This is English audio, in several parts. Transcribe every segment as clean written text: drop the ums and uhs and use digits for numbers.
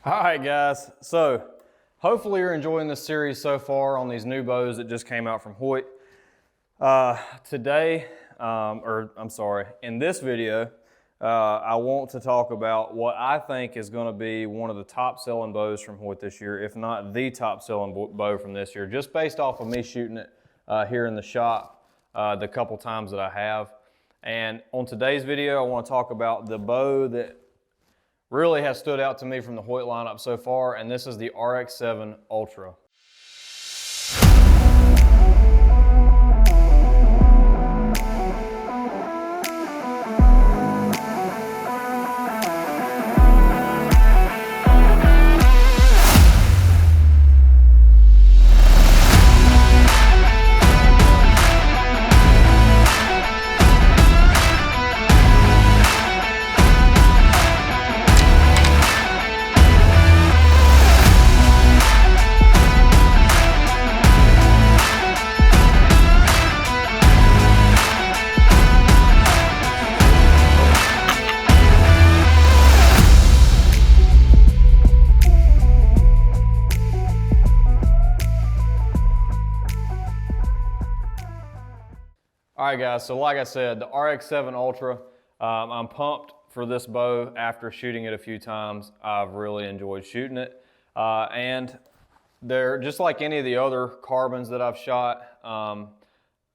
All right, guys. So hopefully you're enjoying this series so far on these new bows that just came out from Hoyt. In this video, I want to talk about what I think is going to be one of the top selling bows from Hoyt this year, if not the top selling bow from this year, just based off of me shooting it here in the shop the couple times that I have. And on today's video, I want to talk about the bow that really has stood out to me from the Hoyt lineup so far, and this is the RX-7 Ultra. All right, guys, so like I said, the RX-7 Ultra, I'm pumped for this bow after shooting it a few times. I've really enjoyed shooting it. And they're just like any of the other carbons that I've shot.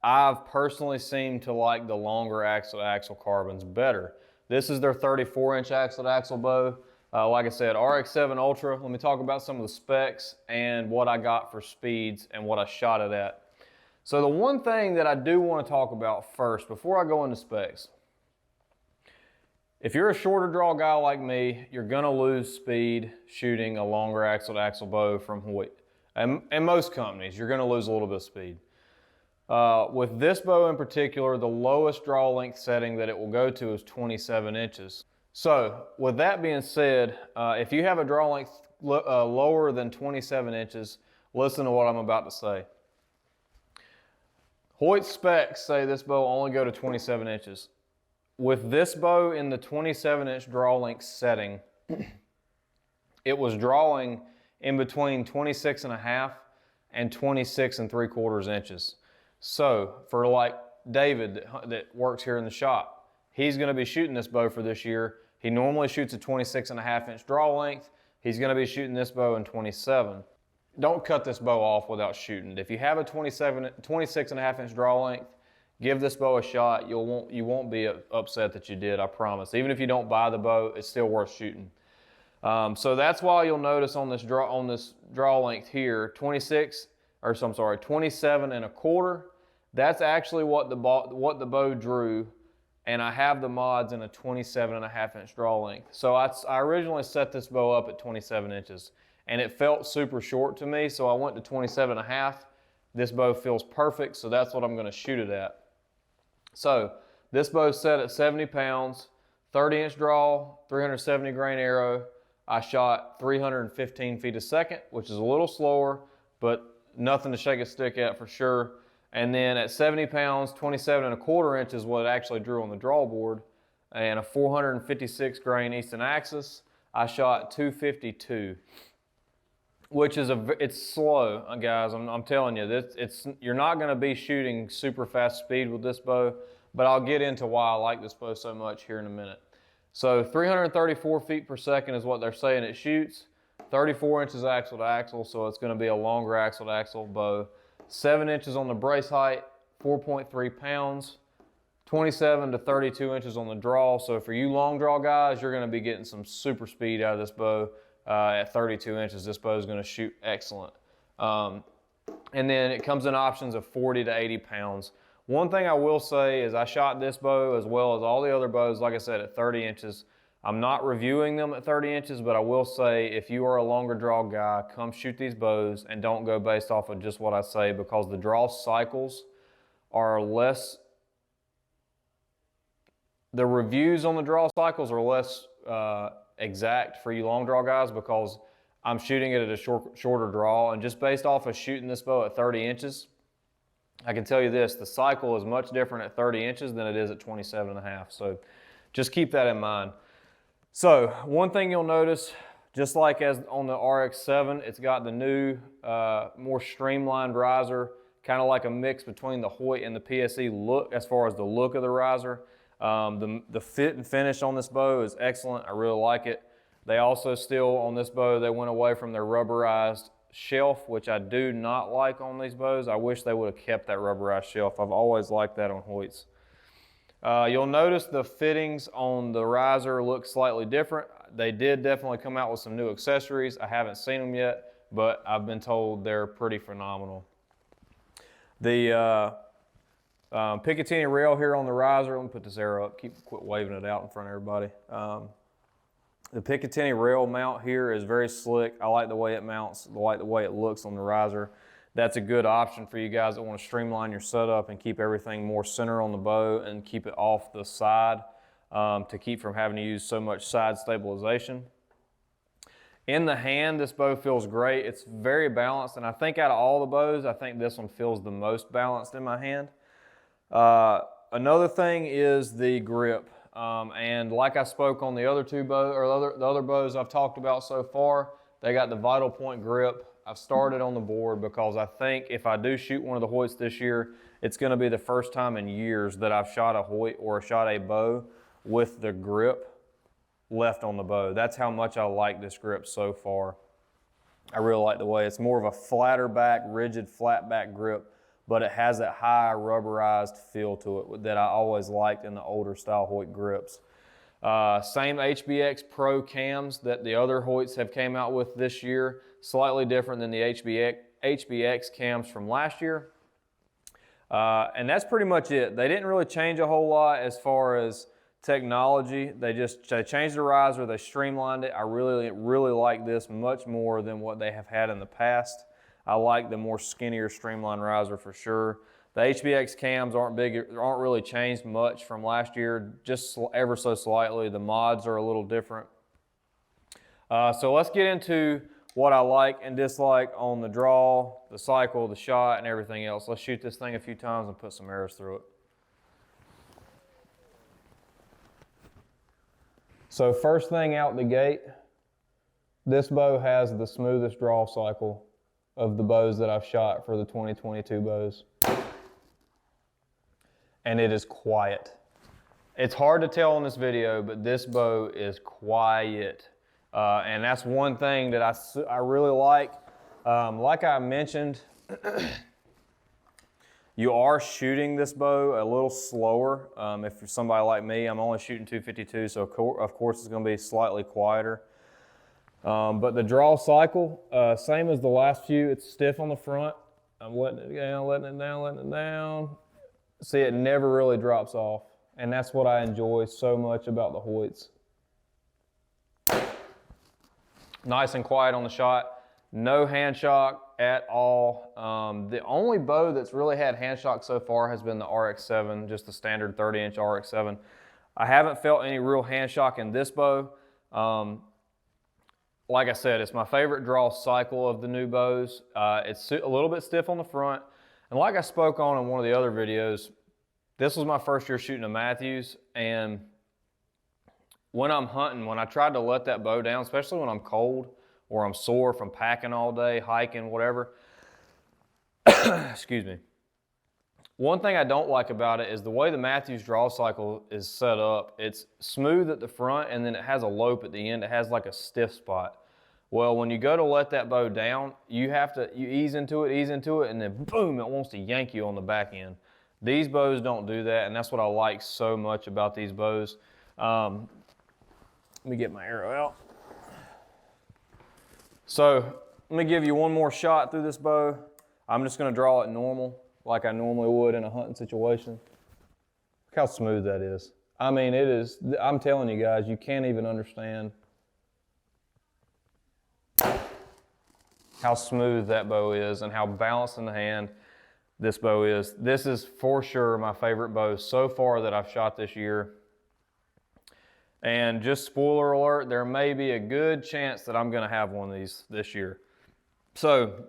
I've personally seemed to like the longer axle-to-axle carbons better. This is their 34-inch axle-to-axle bow. Like I said, RX-7 Ultra. Let me talk about some of the specs and what I got for speeds and what I shot it at. So the one thing that I do want to talk about first, before I go into specs, if you're a shorter draw guy like me, you're going to lose speed shooting a longer axle-to-axle bow from Hoyt. And most companies, you're going to lose a little bit of speed. With this bow in particular, the lowest draw length setting that it will go to is 27 inches. So with that being said, if you have a draw length lower than 27 inches, listen to what I'm about to say. Hoyt specs say this bow only go to 27 inches. With this bow in the 27-inch draw length setting, it was drawing in between 26.5 and 26.75 inches. So for like David that works here in the shop, he's going to be shooting this bow for this year. He normally shoots a 26.5-inch draw length. He's going to be shooting this bow in 27. Don't cut this bow off without shooting it. If you have a 26.5-inch draw length, give this bow a shot. You won't be upset that you did, I promise. Even if you don't buy the bow, it's still worth shooting. So that's why you'll notice on this draw length here, 27.25. That's actually what the bow drew, and I have the mods in a 27.5-inch draw length. So I originally set this bow up at 27 inches. And it felt super short to me, so I went to 27.5. This bow feels perfect, so that's what I'm going to shoot it at. So this bow's set at 70 pounds, 30-inch draw, 370 grain arrow. I shot 315 feet a second, which is a little slower, but nothing to shake a stick at for sure. And then at 70 pounds, 27.25 inches is what it actually drew on the draw board, and a 456 grain Easton axis, I shot 252. Which is it's slow, guys. I'm telling you, you're not going to be shooting super fast speed with this bow, but I'll get into why I like this bow so much here in a minute. So 334 feet per second is what they're saying it shoots. 34 inches axle to axle, so it's going to be a longer axle to axle bow. 7 inches on the brace height, 4.3 pounds. 27 to 32 inches on the draw. So for you long draw guys, you're going to be getting some super speed out of this bow. At 32 inches, this bow is going to shoot excellent. And then it comes in options of 40 to 80 pounds. One thing I will say is I shot this bow as well as all the other bows, like I said, at 30 inches. I'm not reviewing them at 30 inches, but I will say if you are a longer draw guy, come shoot these bows and don't go based off of just what I say, because the draw cycles are less, the reviews on the draw cycles are less exact for you long draw guys, because I'm shooting it at a shorter draw, and just based off of shooting this bow at 30 inches, I can tell you this, the cycle is much different at 30 inches than it is at 27.5. So just keep that in mind. So one thing you'll notice, Just like as on the RX-7, it's got the new, more streamlined riser, kind of like a mix between the Hoyt and the PSE look as far as the look of the riser. The fit and finish on this bow is excellent. I really like it. They also still, on this bow, they went away from their rubberized shelf, which I do not like on these bows. I wish they would have kept that rubberized shelf. I've always liked that on Hoyts. You'll notice the fittings on the riser look slightly different. They did definitely come out with some new accessories. I haven't seen them yet, but I've been told they're pretty phenomenal. The Picatinny Rail here on the riser, let me put this arrow up, quit waving it out in front of everybody. The Picatinny Rail mount here is very slick. I like the way it mounts, I like the way it looks on the riser. That's a good option for you guys that want to streamline your setup and keep everything more center on the bow and keep it off the side to keep from having to use so much side stabilization. In the hand, this bow feels great. It's very balanced, and I think out of all the bows, I think this one feels the most balanced in my hand. Another thing is the grip. And like I spoke on the other two bows, or the other bows I've talked about so far, they got the Vital Point grip. I've started on the board because I think if I do shoot one of the Hoyts this year, it's going to be the first time in years that I've shot a Hoyt or shot a bow with the grip left on the bow. That's how much I like this grip so far. I really like the way it's more of a flatter back, rigid, flat back grip, but it has that high rubberized feel to it that I always liked in the older style Hoyt grips. Same HBX Pro cams that the other Hoyts have came out with this year, slightly different than the HBX cams from last year. And that's pretty much it. They didn't really change a whole lot as far as technology. They changed the riser, they streamlined it. I really like this much more than what they have had in the past. I like the more skinnier streamlined riser for sure. The HBX cams aren't really changed much from last year, just ever so slightly. The mods are a little different. So let's get into what I like and dislike on the draw, the cycle, the shot, and everything else. Let's shoot this thing a few times and put some arrows through it. So first thing out the gate, this bow has the smoothest draw cycle of the bows that I've shot for the 2022 bows. And it is quiet. It's hard to tell in this video, but this bow is quiet. And that's one thing that I really like. Like I mentioned, you are shooting this bow a little slower. If you're somebody like me, I'm only shooting 252, so of course it's going to be slightly quieter. But the draw cycle, same as the last few, it's stiff on the front. I'm letting it down, letting it down, letting it down. See, it never really drops off. And that's what I enjoy so much about the Hoyts. Nice and quiet on the shot. No hand shock at all. The only bow that's really had hand shock so far has been the RX-7, just the standard 30-inch RX-7. I haven't felt any real hand shock in this bow. Like I said, it's my favorite draw cycle of the new bows. It's a little bit stiff on the front. And like I spoke on in one of the other videos, this was my first year shooting a Matthews, and when I'm hunting, when I tried to let that bow down, especially when I'm cold or I'm sore from packing all day, hiking, whatever, excuse me. One thing I don't like about it is the way the Matthews draw cycle is set up. It's smooth at the front and then it has a lope at the end. It has like a stiff spot. Well, when you go to let that bow down, you ease into it, and then boom, it wants to yank you on the back end. These bows don't do that, and that's what I like so much about these bows. Let me get my arrow out. So let me give you one more shot through this bow. I'm just gonna draw it normal, like I normally would in a hunting situation. Look how smooth that is. I mean, it is, I'm telling you guys, you can't even understand how smooth that bow is and how balanced in the hand this bow is. This is for sure my favorite bow so far that I've shot this year. And just spoiler alert, there may be a good chance that I'm gonna have one of these this year. So,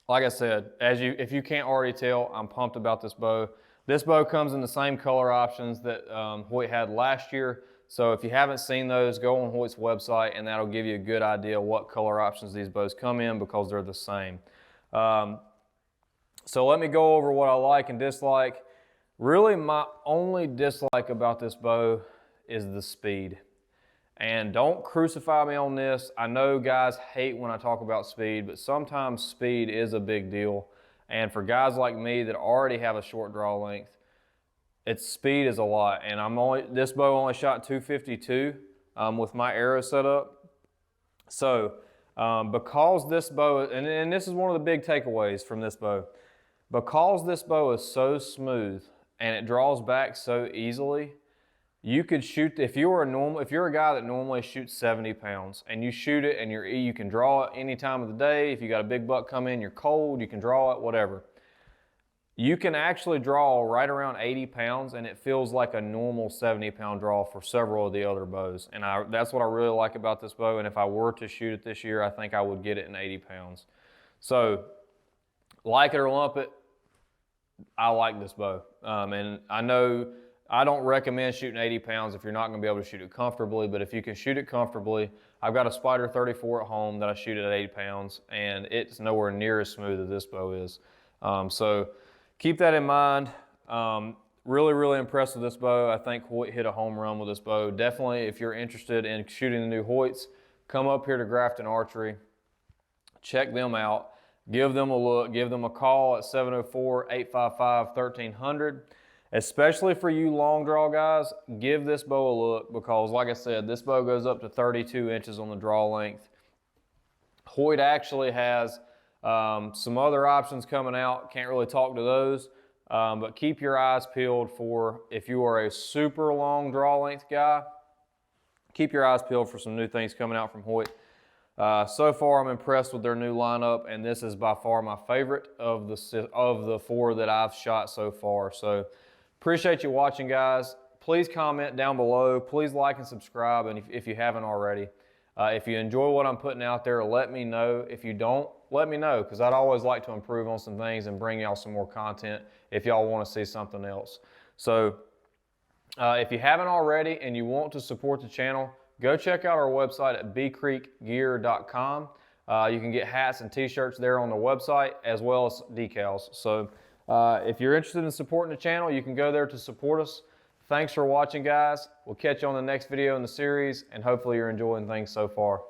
like I said, if you can't already tell, I'm pumped about this bow. This bow comes in the same color options that Hoyt had last year. So if you haven't seen those, go on Hoyt's website and that'll give you a good idea what color options these bows come in because they're the same. So let me go over what I like and dislike. Really, my only dislike about this bow is the speed. And don't crucify me on this. I know guys hate when I talk about speed, but sometimes speed is a big deal. And for guys like me that already have a short draw length, its speed is a lot. And this bow only shot 252 with my arrow setup. So because this bow, and this is one of the big takeaways from this bow, because this bow is so smooth and it draws back so easily, you could shoot, if you're a guy that normally shoots 70 pounds and you shoot it and you can draw it any time of the day. If you got a big buck come in, you're cold, you can draw it, whatever. You can actually draw right around 80 pounds and it feels like a normal 70-pound draw for several of the other bows. And that's what I really like about this bow. And if I were to shoot it this year, I think I would get it in 80 pounds. So, like it or lump it, I like this bow. And I know I don't recommend shooting 80 pounds if you're not going to be able to shoot it comfortably, but if you can shoot it comfortably, I've got a Spider 34 at home that I shoot at 80 pounds, and it's nowhere near as smooth as this bow is. So keep that in mind. Really, really impressed with this bow. I think Hoyt hit a home run with this bow. Definitely, if you're interested in shooting the new Hoyts, come up here to Grafton Archery. Check them out. Give them a look. Give them a call at 704-855-1300. Especially for you long draw guys, give this bow a look because, like I said, this bow goes up to 32 inches on the draw length. Hoyt actually has some other options coming out. Can't really talk to those, but keep your eyes peeled for, if you are a super long draw length guy, keep your eyes peeled for some new things coming out from Hoyt. So far, I'm impressed with their new lineup, and this is by far my favorite of the four that I've shot so far. So appreciate you watching, guys. Please comment down below. Please like and subscribe, and if you haven't already. If you enjoy what I'm putting out there, let me know. If you don't, let me know, because I'd always like to improve on some things and bring y'all some more content if y'all want to see something else. So if you haven't already and you want to support the channel, go check out our website at bcreekgear.com. You can get hats and t-shirts there on the website as well as decals. So if you're interested in supporting the channel, you can go there to support us. Thanks for watching, guys. We'll catch you on the next video in the series, and hopefully you're enjoying things so far.